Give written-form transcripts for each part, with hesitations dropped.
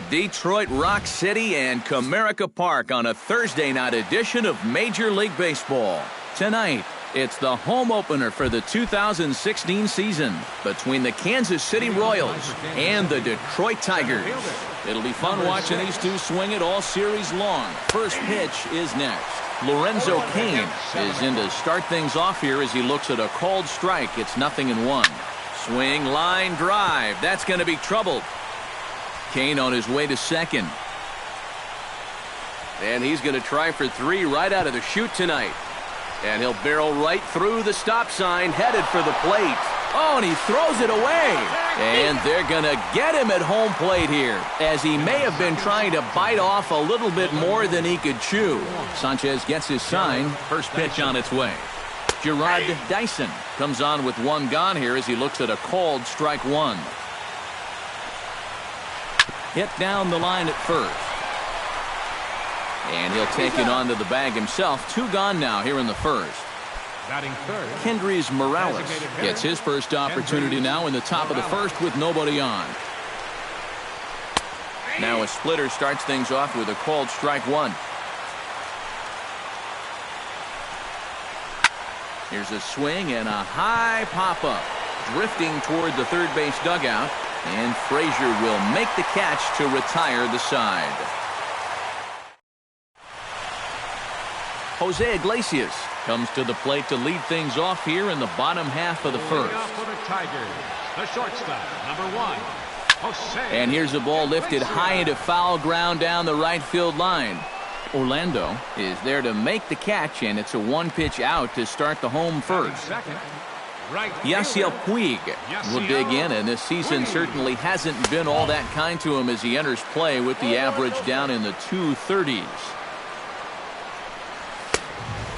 Detroit Rock City and Comerica Park on a Thursday night edition of Major League Baseball. Tonight, it's the home opener for the 2016 season between the Kansas City Royals and the Detroit Tigers. It'll be fun watching these two swing it all series long. First pitch is next. Lorenzo Cain is in to start things off here as he looks at a called strike. It's 0-1. Swing, line, drive. That's going to be troubled. Cain on his way to second. And he's going to try for 3 right out of the chute tonight. And he'll barrel right through the stop sign, headed for the plate. Oh, and he throws it away. And they're going to get him at home plate here, as he may have been trying to bite off a little bit more than he could chew. Sanchez gets his sign. First pitch on its way. Gerard Dyson comes on with 1 gone here as he looks at a called strike 1. Hit down the line at first. And he'll take it onto the bag himself. 2 gone now here in the first. Kendrys Morales gets his first opportunity now in the top of the first with nobody on. Now a splitter starts things off with a called strike 1. Here's a swing and a high pop-up. Drifting toward the third base dugout. And Frazier will make the catch to retire the side. Jose Iglesias comes to the plate to lead things off here in the bottom half of the first. The shortstop, number 1, and here's a ball lifted high into foul ground down the right field line. Orlando is there to make the catch, and it's a 1-pitch out to start the home first. Yasiel Puig will dig in, and this season certainly hasn't been all that kind to him as he enters play with the average down in the 230s.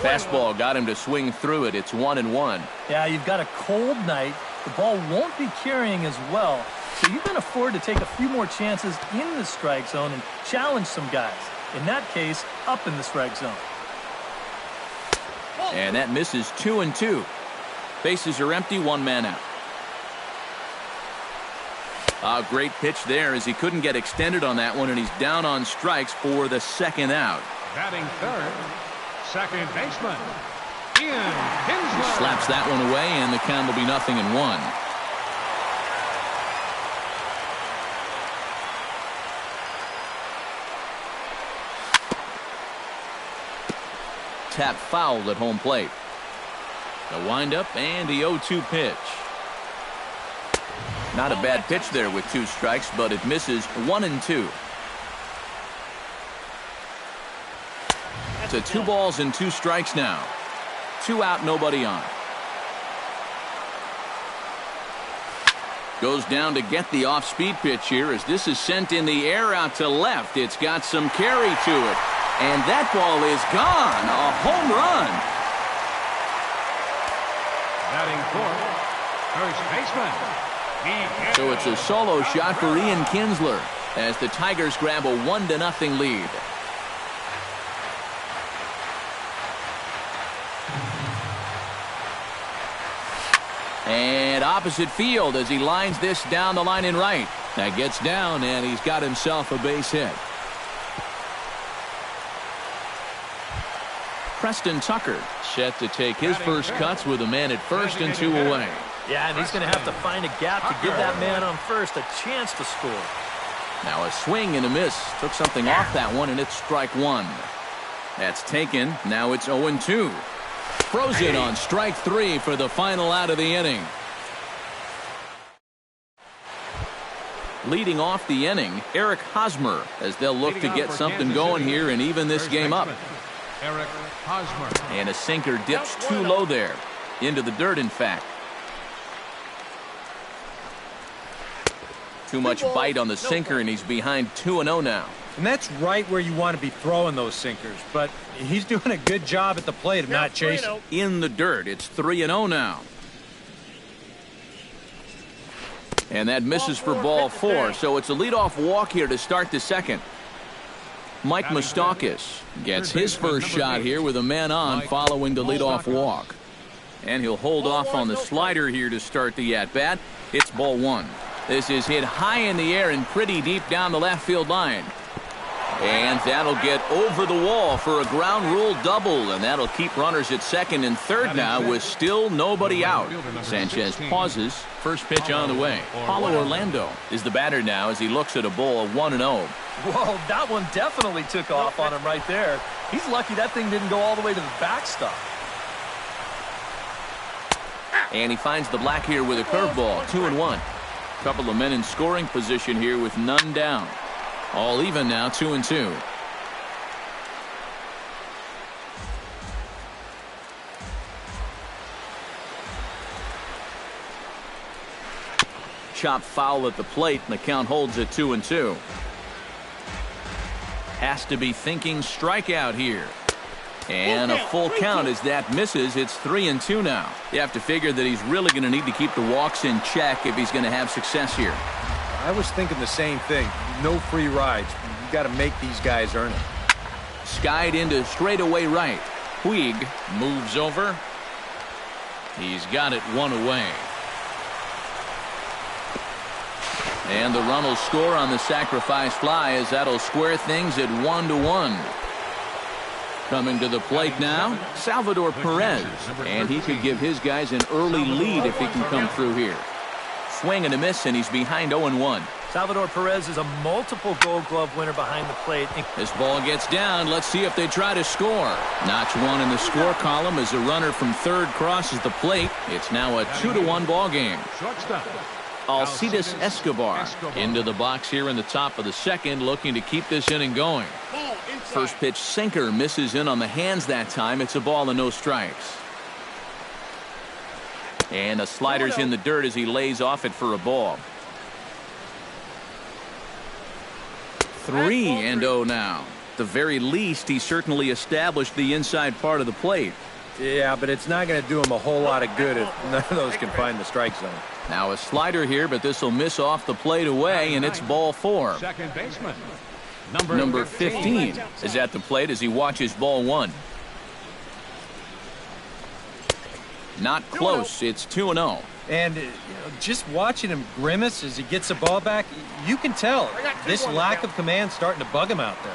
Fastball got him to swing through it. It's 1-1. Yeah, you've got a cold night. The ball won't be carrying as well, so you can afford to take a few more chances in the strike zone and challenge some guys. In that case, up in the strike zone. And that misses 2-2. Bases are empty, 1 man out. A great pitch there as he couldn't get extended on that one, and he's down on strikes for the second out. Batting third, second baseman, Ian Kinsler. He slaps that one away, and the count will be 0-1. Tap fouled at home plate. The windup and the 0-2 pitch. Not a bad pitch there with 2 strikes, but it misses 1-2. To 2 balls and 2 strikes now. 2 out, nobody on. Goes down to get the off-speed pitch here as this is sent in the air out to left. It's got some carry to it. And that ball is gone. A home run. Batting fourth, first baseman. So it's a solo shot for Ian Kinsler as the Tigers grab a 1-0 lead. And opposite field as he lines this down the line in right. That gets down, and he's got himself a base hit. Preston Tucker set to take his first cuts with a man at first and 2 away. Yeah, and he's going to have to find a gap to give that man on first a chance to score. Now a swing and a miss. Took something off that one, and it's strike 1. That's taken. Now it's 0-2. Frozen on strike 3 for the final out of the inning. Leading off the inning, Eric Hosmer, as they'll look to get something going here and even this game up. Eric Hosmer. And a sinker dips too low there. Into the dirt, in fact. Too much bite on the sinker, and he's behind 2-0 now. And that's right where you want to be throwing those sinkers. But he's doing a good job at the plate of not chasing. In the dirt, it's 3-0 now. And that misses for ball 4, so it's a leadoff walk here to start the second. Mike Moustakas gets his first shot here with a man on following the leadoff walk. And he'll hold off on the slider here to start the at-bat. It's ball 1. This is hit high in the air and pretty deep down the left field line. And that'll get over the wall for a ground rule double, and that'll keep runners at second and third now with still nobody out. Sanchez pauses. First pitch on the way. Paulo Orlando is the batter now as he looks at a ball 1-0. Whoa, that one definitely took off on him right there. He's lucky that thing didn't go all the way to the backstop. And he finds the black here with a curveball, 2-1. Couple of men in scoring position here with none down. All even now, 2-2. Chop foul at the plate, and the count holds at 2-2. Has to be thinking strikeout here. And a full count as that misses. It's 3-2 now. You have to figure that he's really going to need to keep the walks in check if he's going to have success here. I was thinking the same thing. No free rides. You got to make these guys earn it. Skied into straightaway right. Puig moves over. He's got it one away. And the run will score on the sacrifice fly as that'll square things at 1-1. Coming to the plate now, Salvador Perez. And he could give his guys an early lead if he can come through here. Swing and a miss, and he's behind 0-1. Salvador Perez is a multiple Gold Glove winner behind the plate. This ball gets down. Let's see if they try to score. Notch one in the score column as a runner from third crosses the plate. It's now a 2-1 ball game. Alcides Escobar into the box here in the top of the second, looking to keep this inning going. First pitch sinker misses in on the hands that time. It's a ball and no strikes. And a slider's in the dirt as he lays off it for a ball. 3-0 now. At the very least, he certainly established the inside part of the plate. Yeah, but it's not going to do him a whole lot of good if none of those can find the strike zone. Now a slider here, but this will miss off the plate away, and it's ball 4. Second baseman. Number 15 is at the plate as he watches ball 1. Not close. It's 2-0. And just watching him grimace as he gets the ball back, you can tell this lack of command starting to bug him out there.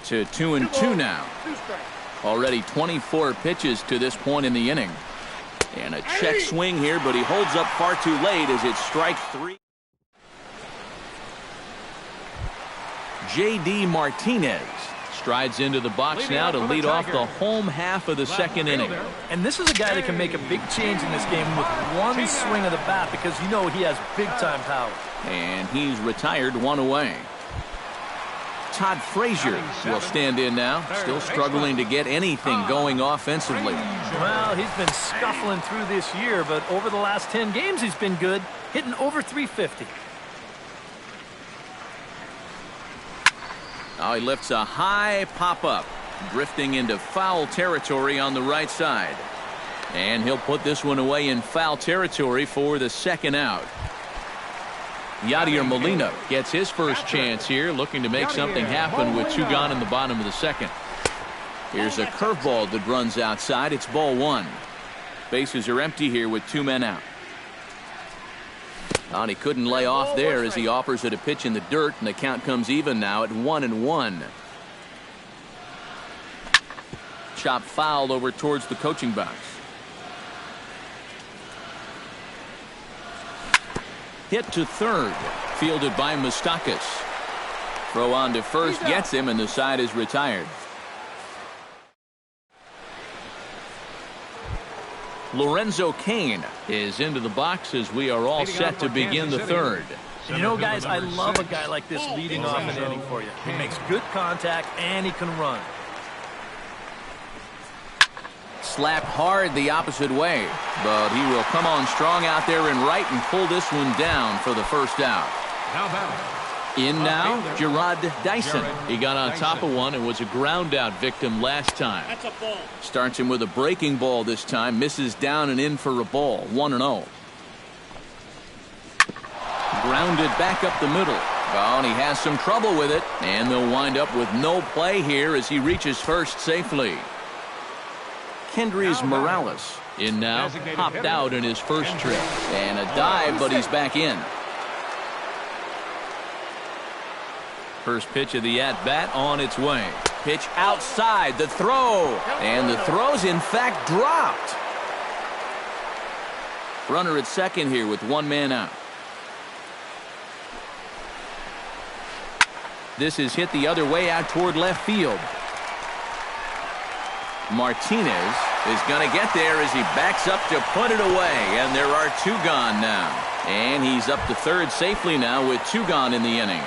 To 2-2 now. Already 24 pitches to this point in the inning. And a check swing here, but he holds up far too late as it's strike 3. J.D. Martinez strides into the box now to lead off the home half of the second inning. And this is a guy that can make a big change in this game with one swing of the bat because you know he has big-time power. And he's retired, 1 away. Todd Frazier will stand in now, still struggling to get anything going offensively. Well, he's been scuffling through this year, but over the last 10 games he's been good, hitting over 350. Now he lifts a high pop-up, drifting into foul territory on the right side. And he'll put this one away in foul territory for the second out. Yadier Molina gets his first chance here, looking to make something happen with 2 gone in the bottom of the second. Here's a curveball that runs outside. It's ball 1. Bases are empty here with 2 men out. And he couldn't lay off there as he offers it a pitch in the dirt, and the count comes even now at 1-1. Chop foul over towards the coaching box. Hit to third, fielded by Moustakas. Throw on to first gets him, and the side is retired. Lorenzo Cain is into the box as we are all set to begin the third. You know, guys, I love a guy like this leading off an inning for you. He makes good contact, and he can run. Slapped hard the opposite way, but he will come on strong out there in right and pull this one down for the first out. In now, Jarrod Dyson. He got on top of one and was a ground out victim last time. Starts him with a breaking ball this time, misses down and in for a ball, 1-0. Grounded back up the middle. Oh, and he has some trouble with it, and they'll wind up with no play here as he reaches first safely. Kendrys Morales. In now, popped out in his first trip. And a dive, but he's back in. First pitch of the at-bat on its way. Pitch outside, the throw. And the throw's in fact dropped. Runner at second here with one man out. This is hit the other way out toward left field. Martinez is going to get there as he backs up to put it away. And there are two gone now. And he's up to third safely now with two gone in the inning.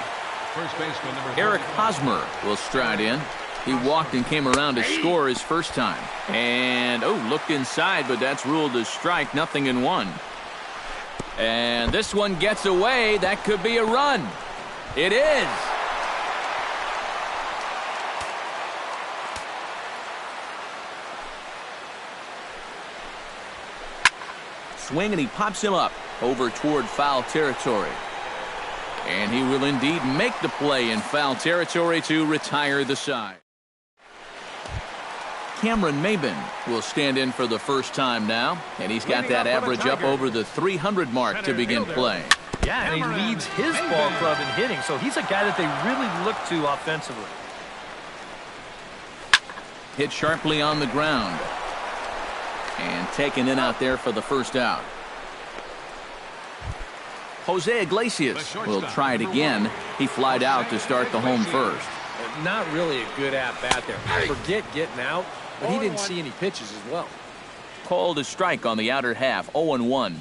First baseman number Eric Hosmer will stride in. He walked and came around to score his first time. And, looked inside, but that's ruled a strike, 0-1. And this one gets away. That could be a run. It is. Swing, and he pops him up over toward foul territory. And he will indeed make the play in foul territory to retire the side. Cameron Maybin will stand in for the first time now, and he's got that average up over the 300 mark to begin play. Yeah, and he leads his ball club in hitting, so he's a guy that they really look to offensively. Hit sharply on the ground. And taken in out there for the first out. Jose Iglesias will try it again. He flied out to start the home first. Not really a good at-bat there. Forget getting out, but he didn't see any pitches as well. Called a strike on the outer half, 0-1.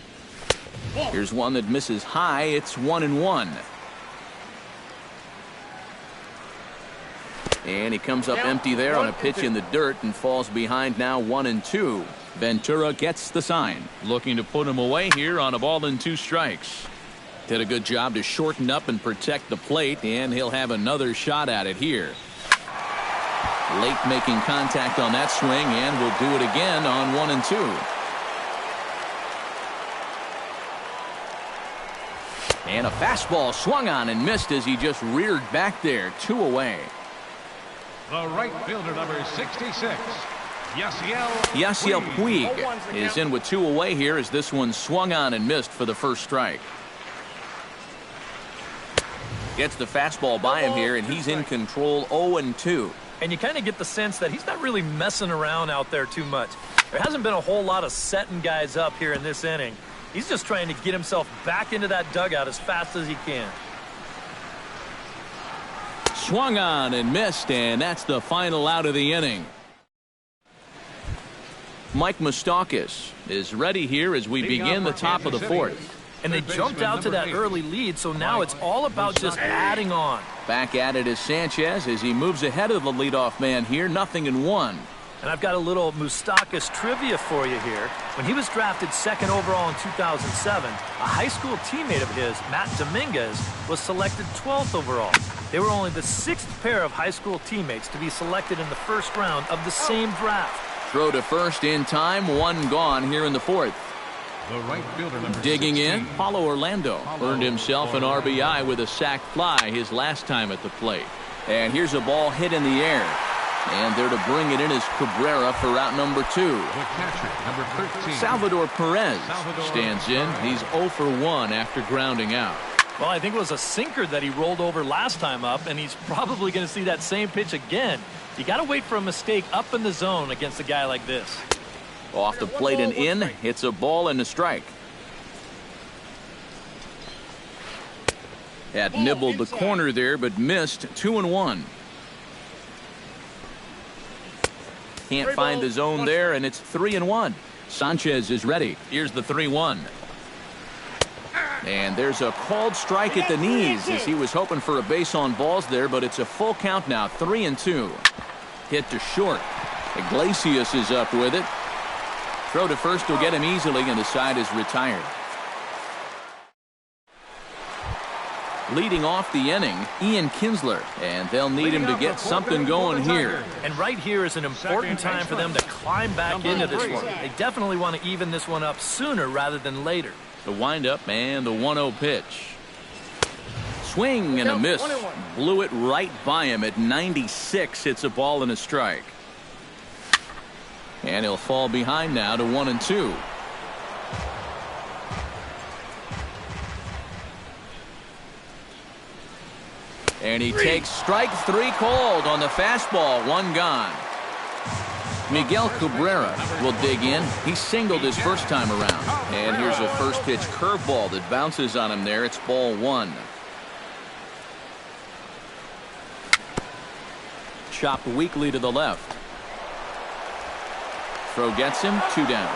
Here's one that misses high. It's 1-1. And he comes up empty there on a pitch in the dirt and falls behind now 1-2. Ventura gets the sign. Looking to put him away here on a ball and 2 strikes. Did a good job to shorten up and protect the plate, and he'll have another shot at it here. Late making contact on that swing, and will do it again on 1-2. And a fastball swung on and missed as he just reared back there. 2 away. The right fielder, number 66. Yasiel Puig is in with 2 away here as this one swung on and missed for the first strike. Gets the fastball by him here, and he's in control, 0-2. And you kind of get the sense that he's not really messing around out there too much. There hasn't been a whole lot of setting guys up here in this inning. He's just trying to get himself back into that dugout as fast as he can. Swung on and missed, and that's the final out of the inning. Mike Moustakas is ready here as we begin the top of the fourth. And they jumped out to that early lead, so now it's all about just adding on. Back at it is Sanchez as he moves ahead of the leadoff man here, 0-1. And I've got a little Moustakas trivia for you here. When he was drafted 2nd overall in 2007, a high school teammate of his, Matt Dominguez, was selected 12th overall. They were only the 6th pair of high school teammates to be selected in the first round of the same draft. Throw to first in time, 1 gone here in the fourth. The right fielder, number Digging 16. in, Paulo Orlando earned himself an RBI with a sac fly his last time at the plate. And here's a ball hit in the air. And there to bring it in is Cabrera for out number 2. The catcher, number 13. Salvador Perez stands in. He's 0 for 1 after grounding out. Well, I think it was a sinker that he rolled over last time up, and he's probably going to see that same pitch again. You got to wait for a mistake up in the zone against a guy like this. Off the plate and in. It's a ball and a strike. Had nibbled the corner there, but missed. 2-1. Can't find the zone there, and it's 3-1. Sanchez is ready. Here's the 3-1. And there's a called strike at the knees as he was hoping for a base on balls there, but it's a full count now, 3-2. Hit to short. Iglesias is up with it. Throw to first will get him easily, and the side is retired. Leading off the inning, Ian Kinsler, and they'll need him to get something going here. And right here is an important time for them to climb back into this one. They definitely want to even this one up sooner rather than later. The windup and the 1-0 pitch. Swing and a miss. Blew it right by him at 96. It's a ball and a strike. And he'll fall behind now to 1-2. And he takes strike 3 called on the fastball. 1 gone. Miguel Cabrera will dig in. He singled his first time around. And here's a first pitch curveball that bounces on him there. It's ball 1. Chopped weakly to the left. Throw gets him. 2 down.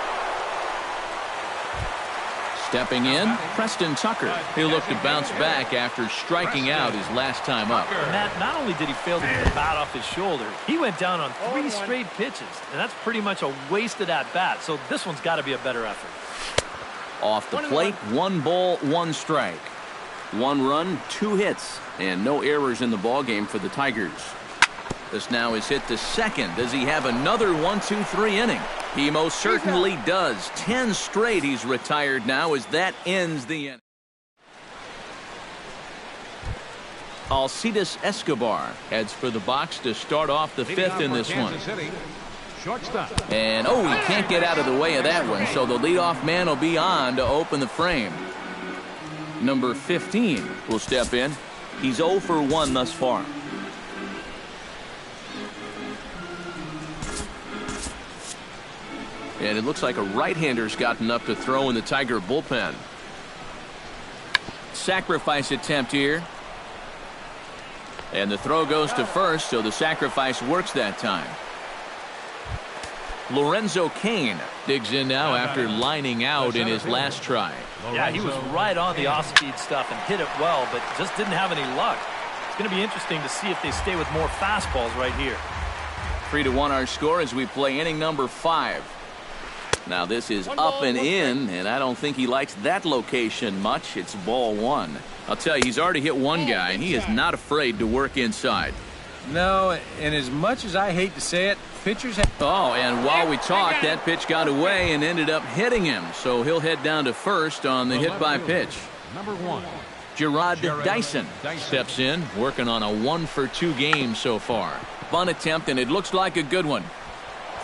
Stepping in, Preston Tucker. He'll look to bounce back after striking out his last time up. Matt, not only did he fail to get the bat off his shoulder, he went down on 3 straight pitches, and that's pretty much a wasted at-bat, so this one's got to be a better effort. Off the plate, 1 ball, 1 strike. 1 run, 2 hits, and no errors in the ballgame for the Tigers. This now is hit to second. Does he have another 1-2-3 inning? He most certainly does. 10 straight he's retired now as that ends the inning. Alcides Escobar heads for the box to start off the 5th in this one. And he can't get out of the way of that one, so the leadoff man will be on to open the frame. Number 15 will step in. He's 0 for 1 thus far. And it looks like a right-hander's gotten up to throw in the Tiger bullpen. Sacrifice attempt here. And the throw goes to first, so the sacrifice works that time. Lorenzo Cain digs in now after lining out in his last try. Yeah, he was right on the off-speed stuff and hit it well, but just didn't have any luck. It's going to be interesting to see if they stay with more fastballs right here. 3-1 our score as we play inning number 5. Now this is up and in, and I don't think he likes that location much. It's ball 1. I'll tell you, he's already hit 1 guy, and he is not afraid to work inside. No, and as much as I hate to say it, pitchers have... And while we talked, that pitch got away and ended up hitting him. So he'll head down to first on the hit by pitch. Number 1. Gerard Dyson steps in, working on a 1-for-2 game so far. Bunt attempt, and it looks like a good one.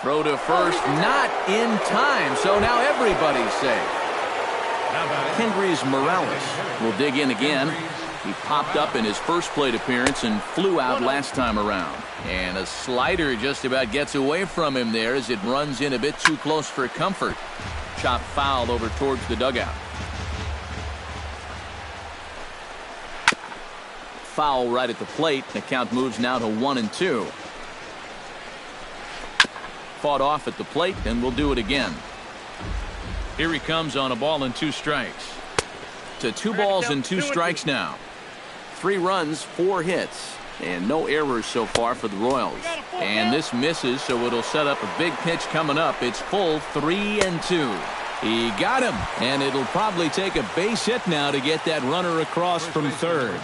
Throw to first, not in time, so now everybody's safe. Kendrys Morales will dig in again. He popped up in his first plate appearance and flew out last time around. And a slider just about gets away from him there as it runs in a bit too close for comfort. Chopped foul over towards the dugout. Foul right at the plate. The count moves now to 1-2. Fought off at the plate, and we'll do it again. Here he comes on a ball and 2 strikes. To 2 balls and 2 strikes now. 3 runs, 4 hits, and no errors so far for the Royals. And this misses, so it'll set up a big pitch coming up. It's full 3-2. He got him, and it'll probably take a base hit now to get that runner across from third.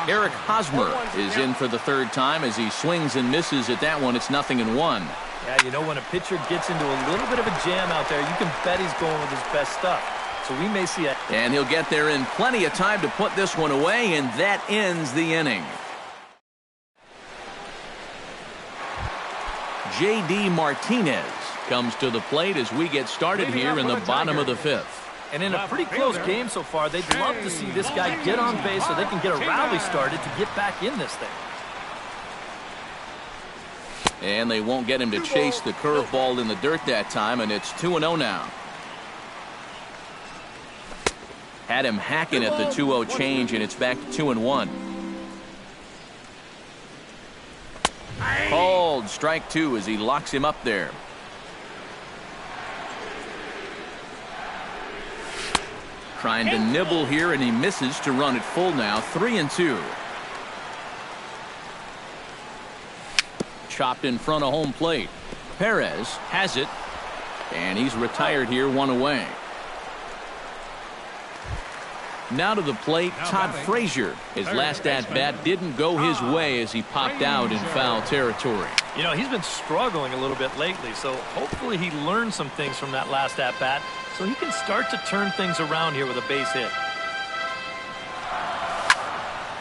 Eric Hosmer is in for the 3rd time as he swings and misses at that one. It's 0-1. Yeah, you know, when a pitcher gets into a little bit of a jam out there, you can bet he's going with his best stuff. So we may see it. And he'll get there in plenty of time to put this one away, and that ends the inning. J.D. Martinez comes to the plate as we get started here in the bottom of the 5th. And in a pretty close game so far, they'd love to see this guy get on base so they can get a rally started to get back in this thing. And they won't get him to chase the curveball in the dirt that time, and it's 2-0 now. Had him hacking at the 2-0 change, and it's back to 2-1. Called strike 2 as he locks him up there. Trying to nibble here, and he misses to run it full now. 3-2. Chopped in front of home plate. Perez has it, and he's retired here, 1 away. Now to the plate, Todd Frazier. His last at-bat didn't go his way as he popped out in foul territory. You know, he's been struggling a little bit lately, so hopefully he learned some things from that last at-bat so he can start to turn things around here with a base hit.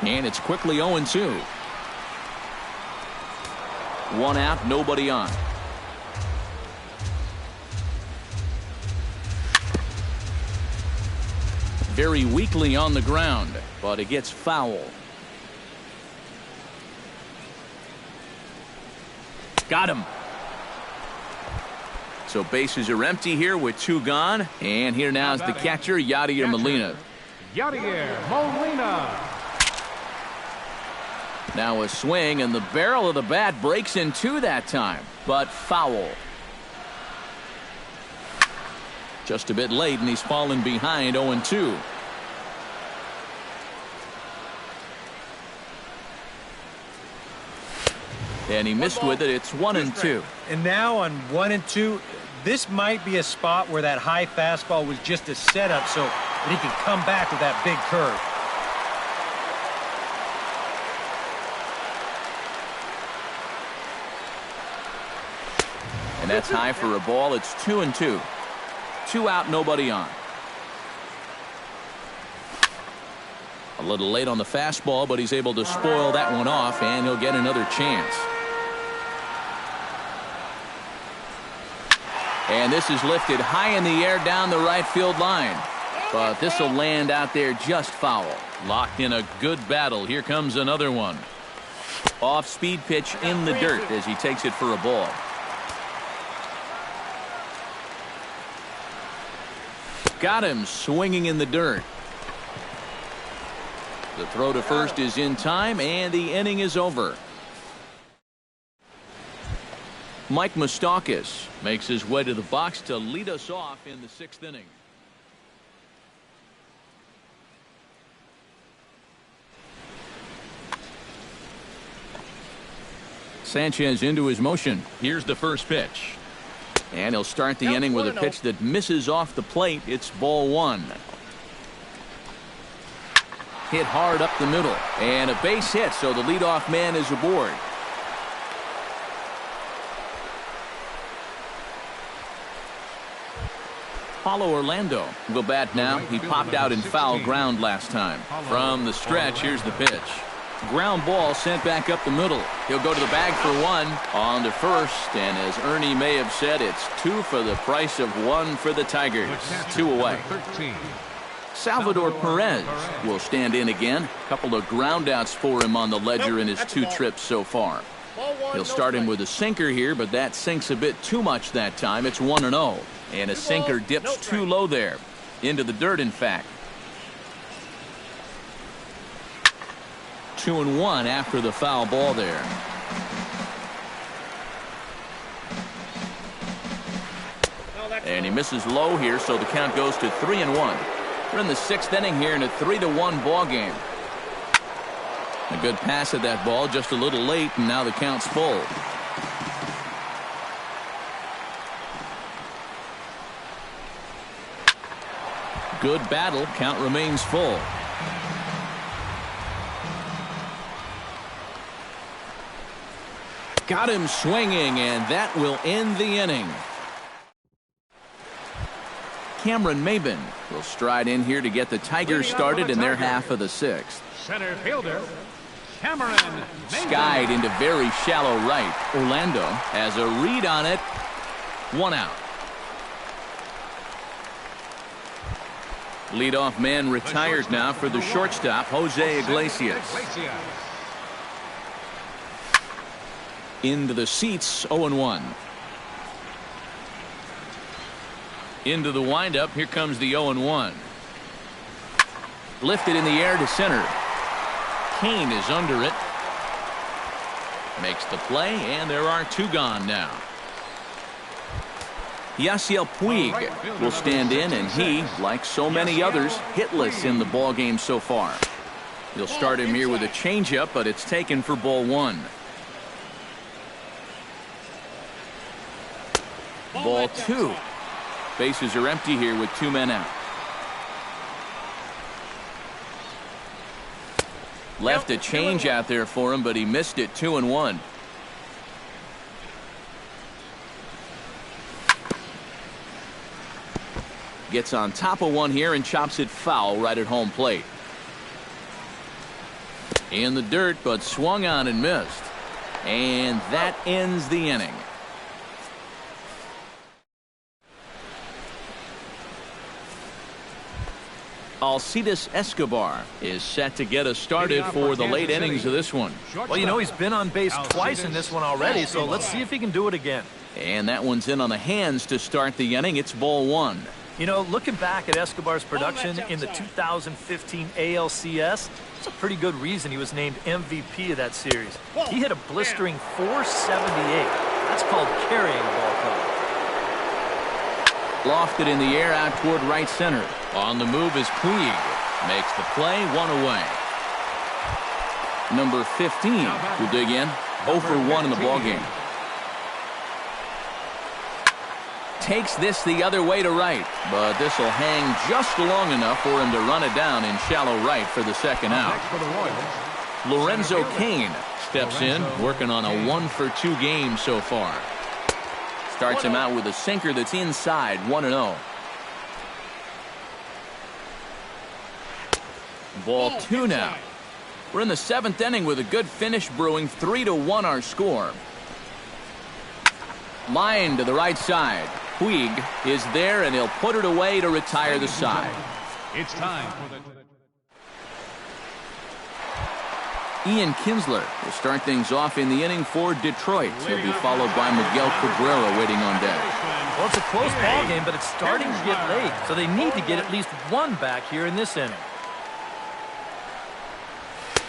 And it's quickly 0-2. 1 out, nobody on. Very weakly on the ground, but it gets foul. Got him. So bases are empty here with 2 gone. And here now is the catcher, Yadier Molina. Yadier Molina. Now a swing, and the barrel of the bat breaks in 2 that time, but foul. Just a bit late, and he's fallen behind 0-2. And he missed with it. It's 1-2. And now on 1-2, this might be a spot where that high fastball was just a setup so that he can come back with that big curve. And that's high for a ball. It's 2-2. 2 out, nobody on. A little late on the fastball, but he's able to spoil that one off, and he'll get another chance. And this is lifted high in the air down the right field line. But this will land out there just foul. Locked in a good battle. Here comes another one. Off-speed pitch in the dirt as he takes it for a ball. Got him swinging in the dirt. The throw to first is in time, and the inning is over. Mike Moustakas makes his way to the box to lead us off in the 6th inning. Sanchez into his motion. Here's the first pitch. And he'll start the inning with a pitch that misses off the plate. It's ball 1. Hit hard up the middle. And a base hit, so the leadoff man is aboard. Paulo Orlando will bat now. He popped out in foul ground last time. From the stretch, here's the pitch. Ground ball sent back up the middle. He'll go to the bag for 1 on to first, and as Ernie may have said, it's 2 for the price of 1 for the Tigers. 2 away. Salvador Perez will stand in again. A couple of groundouts for him on the ledger in his 2 trips so far. He'll start him with a sinker here, but that sinks a bit too much that time. It's 1-0, and a sinker dips too low there. Into the dirt, in fact. 2-1 after the foul ball there. And he misses low here, so the count goes to 3-1. We're in the 6th inning here in a 3-1 ball game. A good pass at that ball, just a little late, and now the count's full. Good battle. Count remains full. Got him swinging, and that will end the inning. Cameron Maybin will stride in here to get the Tigers started in their half of the 6th. Center fielder, Cameron Maybin. Skied into very shallow right. Orlando has a read on it. 1 out. Leadoff man retired now for the shortstop, Jose Iglesias. Into the seats, 0-1. Into the windup, here comes the 0-1. Lifted in the air to center. Kane is under it. Makes the play, and there are 2 gone now. Yasiel Puig will stand in, and he, like so many others, hitless in the ball game so far. He'll start him here with a changeup, but it's taken for ball 1. Ball 2. Bases are empty here with 2 men out. Left a change out there for him, but he missed it. 2-1. Gets on top of one here and chops it foul right at home plate. In the dirt, but swung on and missed. And that ends the inning. Alcides Escobar is set to get us started for the late innings of this one. Well, you know, he's been on base twice in this one already, so let's see if he can do it again. And that one's in on the hands to start the inning. It's ball one. You know, looking back at Escobar's production in the 2015 ALCS, it's a pretty good reason he was named MVP of that series. He hit a blistering .478. That's called carrying the ball club. Lofted in the air out toward right center. On the move is Puig. Makes the play, one away. Number 15 will dig in. 0 for 1 in the ballgame. Takes this the other way to right, but this will hang just long enough for him to run it down in shallow right for the second out. Lorenzo Cain steps in, working on a 1 for 2 game so far. Starts him out with a sinker that's inside, 1-0. Ball 2 now. We're in the 7th inning with a good finish brewing. 3-1 our score. Line to the right side. Puig is there, and he'll put it away to retire the side. It's time for the... Ian Kinsler will start things off in the inning for Detroit. He'll be followed by Miguel Cabrera waiting on deck. Well, it's a close ball game, but it's starting to get late, so they need to get at least one back here in this inning.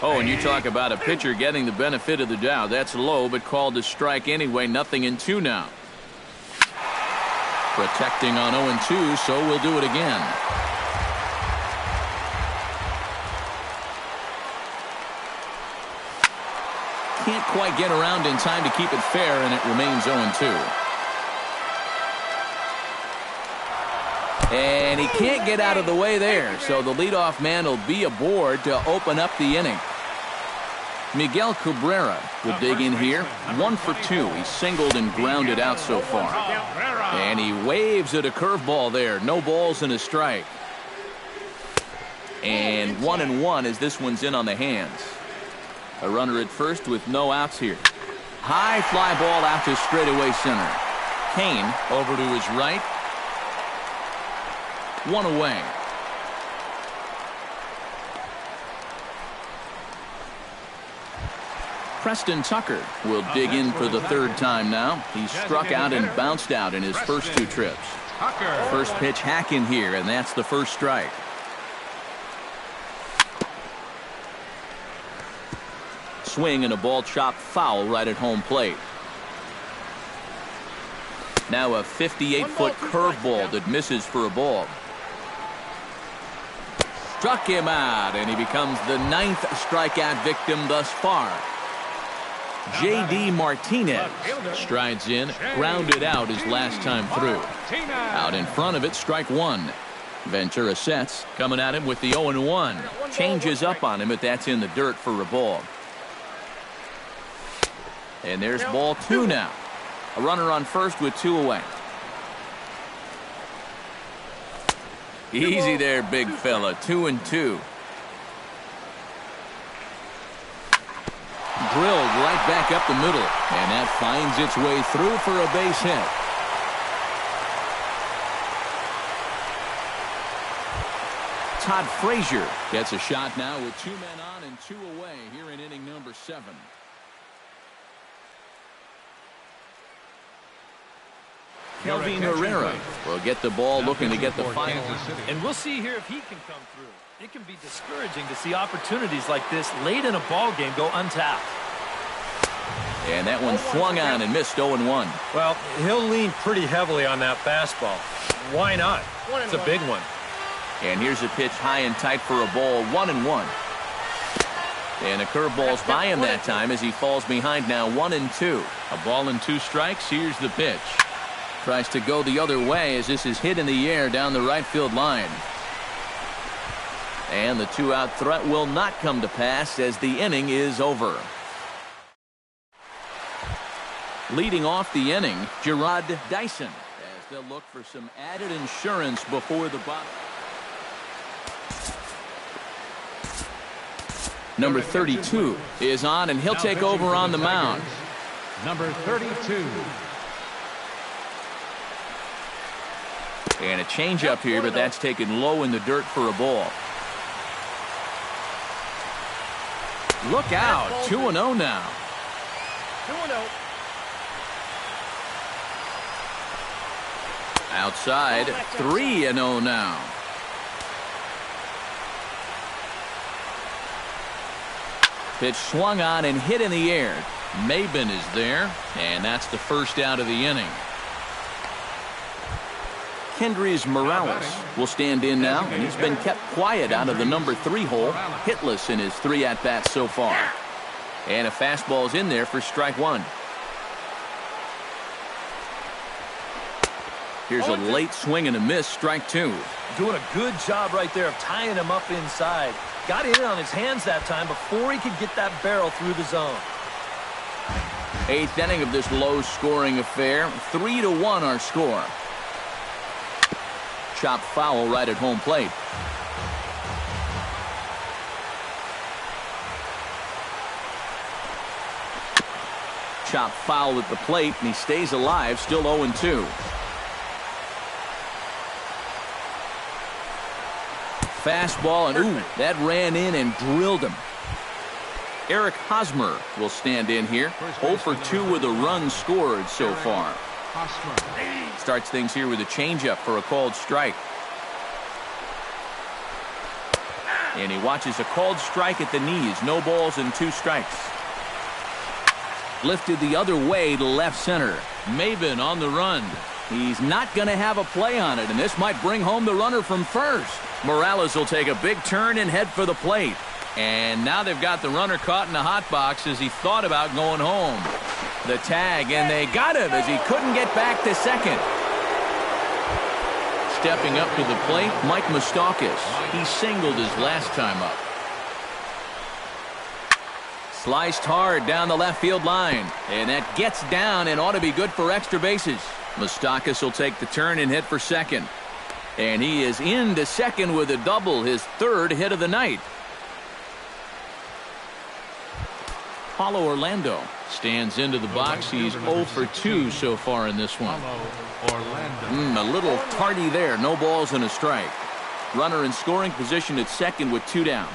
Oh, and you talk about a pitcher getting the benefit of the doubt. That's low, but called a strike anyway. 0-2 now. Protecting on 0-2, so we'll do it again. Can't quite get around in time to keep it fair, and it remains 0-2. And he can't get out of the way there, so the leadoff man will be aboard to open up the inning. Miguel Cabrera will dig in here. 1 for 2. He's singled and grounded out so far. And he waves at a curveball there. No balls and a strike. And 1-1 as this one's in on the hands. A runner at first with no outs here. High fly ball out to straightaway center. Cain over to his right. 1 away. Preston Tucker will dig in for the 3rd time now. He's struck out and bounced out in his first 2 trips. First pitch hack in here, and that's the first strike. Swing and a ball chopped foul right at home plate. Now a 58-foot curveball that misses for a ball. Struck him out, and he becomes the 9th strikeout victim thus far. J.D. Martinez strides in, grounded out his last time through. Out in front of it, strike 1. Ventura sets, coming at him with the 0-1. Changes up on him, but that's in the dirt for a ball. And there's ball 2 now. A runner on first with 2 away. Easy there, big fella. 2-2. Drilled right back up the middle, and that finds its way through for a base hit. Todd Frazier gets a shot now with 2 men on and 2 away here in inning number 7. Kelvin Herrera will get the ball, looking to get the final. And we'll see here if he can come through. It can be discouraging to see opportunities like this late in a ball game go untapped. And that one swung on and missed 0-1. Well, he'll lean pretty heavily on that fastball. Why not? It's a big one. And here's a pitch high and tight for a ball, 1-1. And a curveball's by him that time as he falls behind now, 1-2. A ball and 2 strikes. Here's the pitch. Tries to go the other way as this is hit in the air down the right field line. And the 2-out threat will not come to pass as the inning is over. Leading off the inning, Gerard Dyson, as they'll look for some added insurance before the bottom. Number 32 is on, and he'll take over on the mound. number 32. And a changeup here, but that's taken low in the dirt for a ball. Look out, 2-0 now. 2-0. Outside, 3-0 now. Pitch swung on and hit in the air. Maben is there, and that's the first out of the inning. Kendrys Morales will stand in now, and he's been kept quiet out of the number 3 hole, hitless in his 3 at-bats so far. And a fastball's in there for strike 1. Here's a late swing and a miss, strike 2. Doing a good job right there of tying him up inside. Got in on his hands that time before he could get that barrel through the zone. 8th inning of this low-scoring affair. 3-1 our score. Chop foul right at home plate. Chop foul at the plate, and he stays alive, still 0-2. Fastball, and ooh, that ran in and drilled him. Eric Hosmer will stand in here. 0 for 2 with a run scored so far. Starts things here with a changeup for a called strike. And he watches a called strike at the knees. No balls and 2 strikes. Lifted the other way to left center. Maben on the run. He's not going to have a play on it, and this might bring home the runner from first. Morales will take a big turn and head for the plate. And now they've got the runner caught in the hot box as he thought about going home. The tag, and they got him as he couldn't get back to second. Stepping up to the plate, Mike Moustakas. He singled his last time up. Sliced hard down the left field line, and that gets down and ought to be good for extra bases. Moustakas will take the turn and hit for second. And he is into second with a double, his 3rd hit of the night. Paulo Orlando stands into the box. He's 0 for 2 so far in this one. A little tardy there. No balls and a strike. Runner in scoring position at second with 2 down.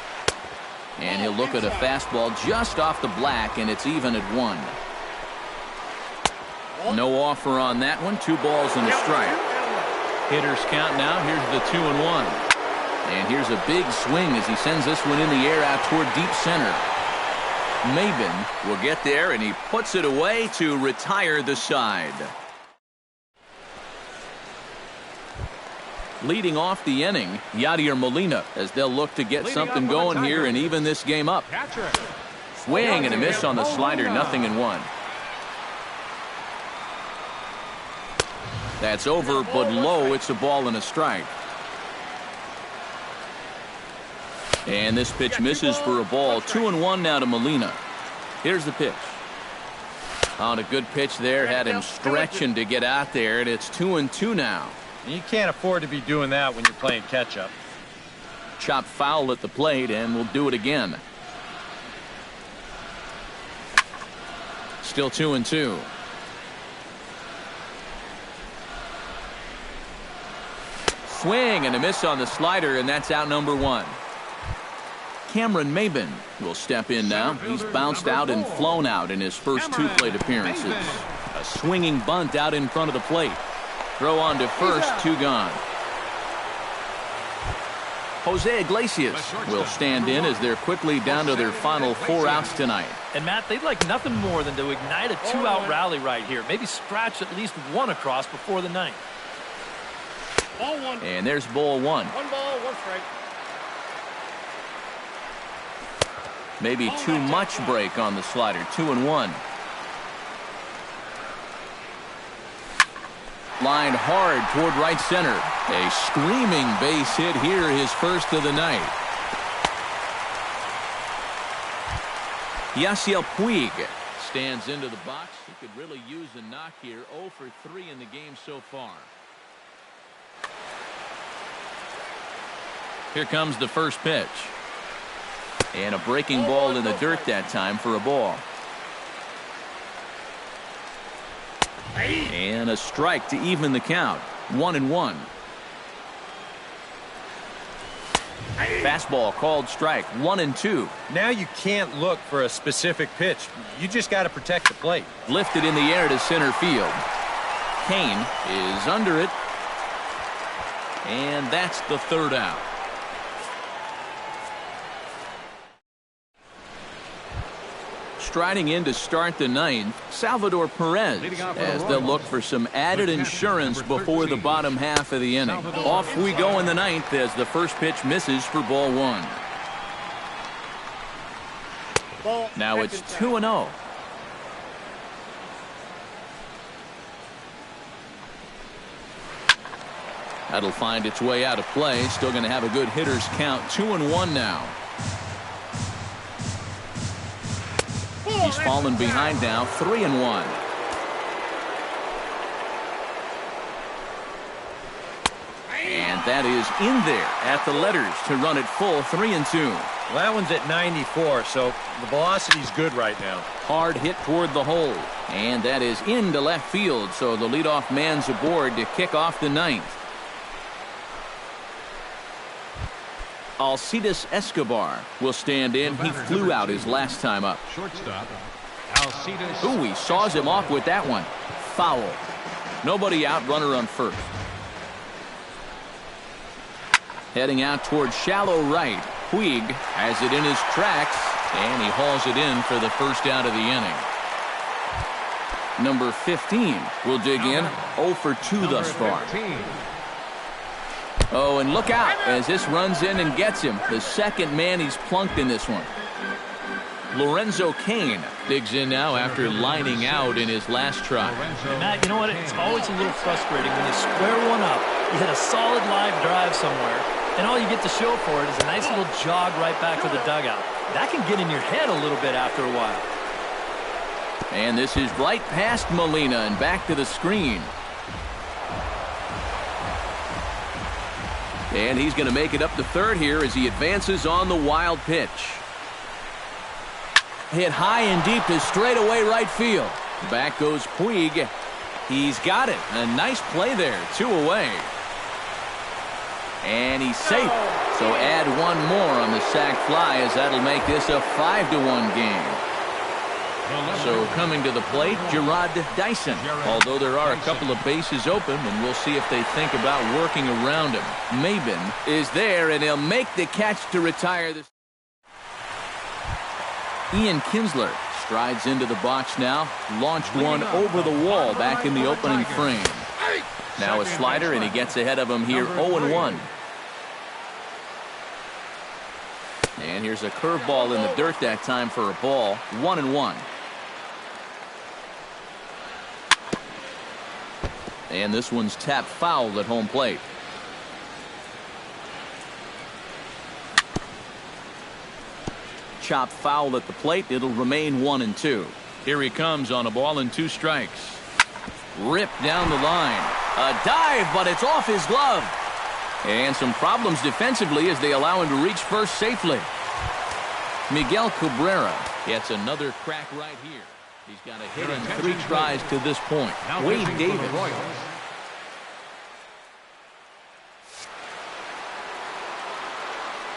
And he'll look at a fastball just off the black, and it's even at 1. No offer on that one. 2 balls and a strike. Hitters count now. Here's the 2-1. And here's a big swing as he sends this one in the air out toward deep center. Maben will get there, and he puts it away to retire the side. Leading off the inning, Yadier Molina, as they'll look to get something going here and even this game up. Swing and a miss on the slider, 0-1. That's over, but low. It's a ball and a strike. And this pitch misses for a ball. 2-1 now to Molina. Here's the pitch. On a good pitch there. Had him stretching to get out there, and it's 2-2 now. You can't afford to be doing that when you're playing catch-up. Chop foul at the plate, and we'll do it again. Still 2-2. Swing and a miss on the slider, and that's out number 1. Cameron Maben will step in now. He's bounced out and flown out in his first 2 plate appearances. A swinging bunt out in front of the plate. Throw on to first, 2 gone. Jose Iglesias will stand in as they're quickly down to their final 4 outs tonight. And Matt, they'd like nothing more than to ignite a 2-out rally right here. Maybe scratch at least 1 across before the 9th. Ball 1. And there's ball 1. 1 ball, 1 strike. Maybe too much break on the slider. 2-1. Lined hard toward right center. A screaming base hit here, his first of the night. Yasiel Puig stands into the box. He could really use a knock here. 0 for 3 in the game so far. Here comes the first pitch. And a breaking ball in the dirt that time for a ball. And a strike to even the count. 1-1. Fastball called strike. 1-2. Now you can't look for a specific pitch. You just got to protect the plate. Lifted in the air to center field. Kane is under it. And that's the third out. Striding in to start the ninth, Salvador Perez, as they'll look for some added insurance before the bottom half of the inning. Off we go in the ninth as the first pitch misses for ball one. Now it's 2-0. That'll find its way out of play. Still going to have a good hitter's count. 2-1 now. He's fallen behind now. 3-1. And that is in there at the letters to run it full. 3-2. Well, that one's at 94, so the velocity's good right now. Hard hit toward the hole. And that is into left field, so the leadoff man's aboard to kick off the ninth. Alcides Escobar will stand in. He flew out his last time up. Shortstop, Alcides. Ooh, he saws him off with that one. Foul. Nobody out, runner on first. Heading out towards shallow right. Puig has it in his tracks, and he hauls it in for the first out of the inning. Number 15 will dig in. 0 for 2 thus far. 15. Oh, and look out as this runs in and gets him. The second man he's plunked in this one. Lorenzo Cain digs in now after lining out in his last try. Matt, you know what? It's always a little frustrating when you square one up. You hit a solid live drive somewhere, and all you get to show for it is a nice little jog right back to the dugout. That can get in your head a little bit after a while. And this is right past Molina and back to the screen. And he's going to make it up to third here as he advances on the wild pitch. Hit high and deep to straightaway right field. Back goes Puig. He's got it. A nice play there. 2 away. And he's safe. So add one more on the sac fly as that'll make this a 5-1 game. So coming to the plate, Jarrod Dyson. Although there are a couple of bases open, and we'll see if they think about working around him. Maben is there, and he'll make the catch to retire this. Ian Kinsler strides into the box now. Launched one over the wall back in the opening frame. Now a slider, and he gets ahead of him here. 0-1. And here's a curveball in the dirt that time for a ball. 1-1. And this one's tapped foul at home plate. Chopped foul at the plate. It'll remain 1-2. Here he comes on a ball and 2 strikes. Ripped down the line. A dive, but it's off his glove. And some problems defensively as they allow him to reach first safely. Miguel Cabrera gets another crack right here. He's got a hit in 3 tries to this point. Wade Davis.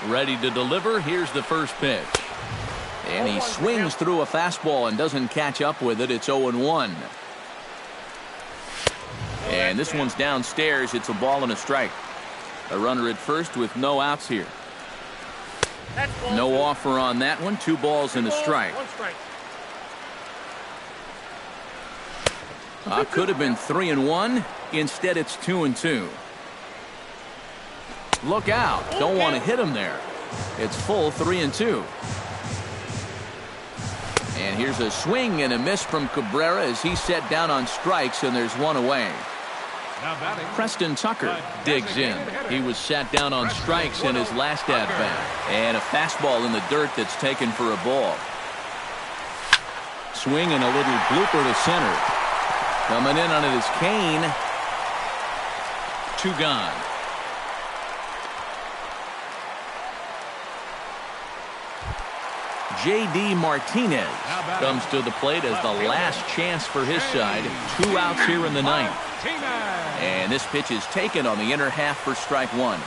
Ready to deliver. Here's the first pitch. And he swings through a fastball and doesn't catch up with it. It's 0-1. And this one's downstairs. It's a ball and a strike. A runner at first with no outs here. No offer on that one. 2 balls and a strike. Could have been 3-1. Instead, it's 2-2. Look out. Don't want to hit him there. It's full 3-2. And here's a swing and a miss from Cabrera as he's set down on strikes, and there's 1 away. Preston Tucker digs in. He was sat down on strikes in his last at-bat. And a fastball in the dirt that's taken for a ball. Swing and a little blooper to center. Coming in on it is Kane. 2 gone. J.D. Martinez comes to the plate as the last chance for his side. 2 outs here in the ninth. And this pitch is taken on the inner half for strike one.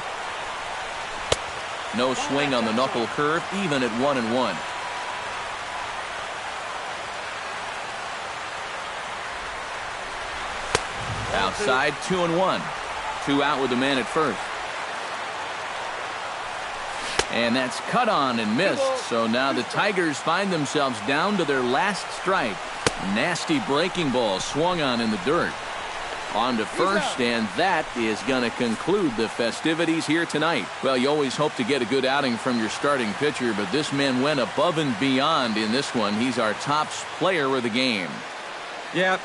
No swing on the knuckle curve, even at 1-1. Outside, 2-1. 2 out with the man at first. And that's cut on and missed. So now the Tigers find themselves down to their last strike. Nasty breaking ball swung on in the dirt. On to first, and that is going to conclude the festivities here tonight. Well, you always hope to get a good outing from your starting pitcher, but this man went above and beyond in this one. He's our top player of the game. Yeah,